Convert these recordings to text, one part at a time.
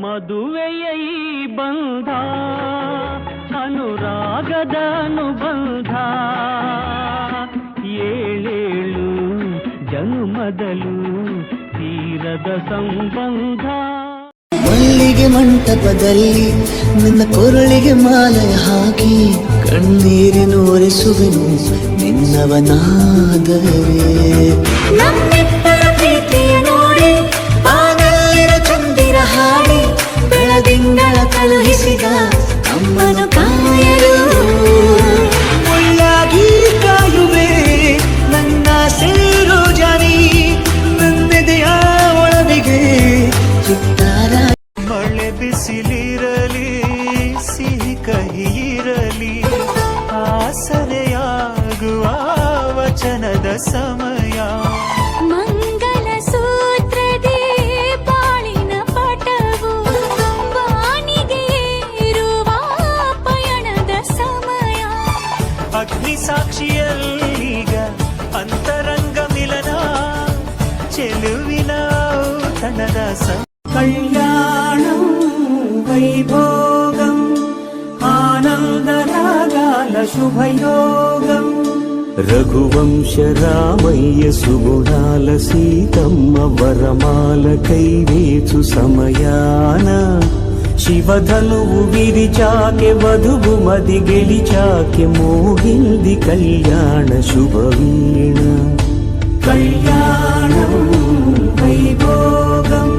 ಮದುವೆಯ ಈ ಬಂಧ ಅನುರಾಗದ ಅನುಬಂಧ ಏಳೇಳು ಜನ್ಮದಲು ತೀರದ ಸಂಬಂಧ. ಮಲ್ಲಿಗೆ ಮಂಟಪದಲ್ಲಿ ನಿನ್ನ ಕೊರಳಿಗೆ ಮಾಲೆ ಹಾಕಿ ಕಣ್ಣೀರಿನ ಒರೆಸುವೆನು ನಿನ್ನವನಾದರೆ. ನಮ್ಮಿಬ್ಬರ ಪ್ರೀತಿಯ ನೋಡಿ ಬಾನಲ್ಲಿನ ಚಂದಿರ ಹಾಡಿ ಬೆಳದಿಂಗಳ ಕಳುಹಿಸಿದ ಅಮ್ಮನು ಕಾಯಲು ಮುಳ್ಳಾಗಿ ಕಾಯುವೆ ನನ್ನ ಸೇರೋ ಜಾನಿ ನನ್ನೆದೆಯ ಒಳವಿಗೆ ಚಿತ್ತಾರ. ಮಳೆ ಬಿಸಿಲಿರಲಿ ಸಿಹಿ ಕಹಿ ಇರಲಿ ಆಸರೆಯಾಗುವ ವಚನದ ಸಮಯ. ಮಂಗಲ ಸೂತ್ರದೇ ಬಾಳಿನ ಪಟವು ಬಾನಿಗೆ ಏರುವ ಪಯಣದ ಸಮಯ. ಅಗ್ನಿ ಸಾಕ್ಷಿಯಲ್ಲೀಗ ಅಂತರಂಗ ಮಿಲನ ಚೆಲುವಿನ ಔತಣದ ಕಲ್ಯಾಣಂ ವೈಭೋಗಂ ಆನಂದರಾಗಾಲ ಶುಭಯೋಗಂ. ರಘುವಂಶ ರಾಮಯ್ಯ ಸುಗುಣಾಲ ಸೀತಮ್ಮ ವರಮಾಲ ಕೈವೇಚು ಸಮಯಾನ. ಶಿವಧನುವು ವಿರಿಚಾಕೆ ವಧುವು ಮದಿ ಗೆಳಿಚಾಕೆ ಮೋಹಿಲ್ದಿ ಕಲ್ಯಾಣ ಶುಭ ವೀಣ. ಕಲ್ಯಾಣಂ ವೈಭೋಗಂ.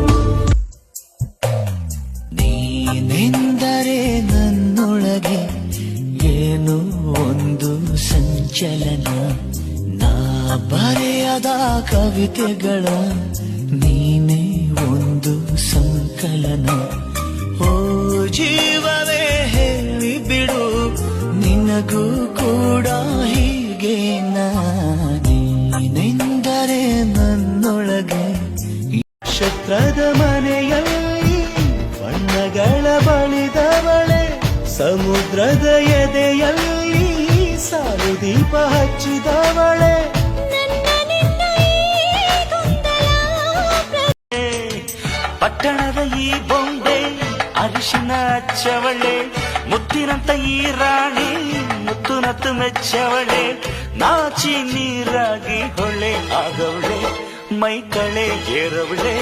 ನೀನೆಂದರೆ ನನ್ನೊಳಗೆ ಏನೋ ಒಂದು ಸಂಚಲನ. ನಾ ಬರೆಯದ ಕವಿತೆಗಳ ನೀನೇ ಒಂದು ಸಂಕಲನ. ಓ ಜೀವವೇ ಹೇಳಿ ಬಿಡು ನಿನಗೂ ಕೂಡ ಹೀಗೆ ನೀನೆಂದರೆ ನನ್ನೊಳಗೆ. ನಕ್ಷತ್ರದ ಮನೆಯಲ್ಲಿ ಬಣ್ಣಗಳ ಬಳಿದವಳೆ ಸಮುದ್ರದ ಎದೆಯಲ್ಲಿ ಸಾಲು ದೀಪ ಹಚ್ಚಿದವಳೆ. ಪಟ್ಟಣದ ಈ ಬೊಂಬೆ ಅರಿಶಿನ ಹಚ್ಚವಳೆ ಮುತ್ತಿನಂತ ಈ ರಾಣಿ ಮುತ್ತು ನತ್ತು ಮೆಚ್ಚವಳೆ. ನಾಚಿ ನೀರಾಗಿ ಹೊಳೆ ಆಗವಳೆ ಮೈ ಕಳೆ ಏರವಳೆ.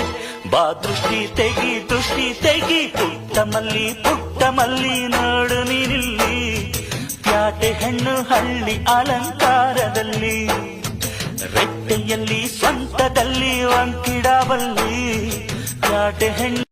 ಬಾ ದೃಷ್ಟಿ ತೆಗಿ ಪುಟ್ಟ ಮಲ್ಲಿ ನೋಡು ನೀನಿಲ್ಲಿ. ಪ್ಯಾಟೆ ಹೆಣ್ಣು ಹಳ್ಳಿ ಅಲಂಕಾರದಲ್ಲಿ ರೆಟ್ಟೆಯಲ್ಲಿ ಸ್ವಂತದಲ್ಲಿ ವಂಕಿಡಬಲ್ಲಿ ಪ್ಯಾಟೆ ಹೆಣ್ಣು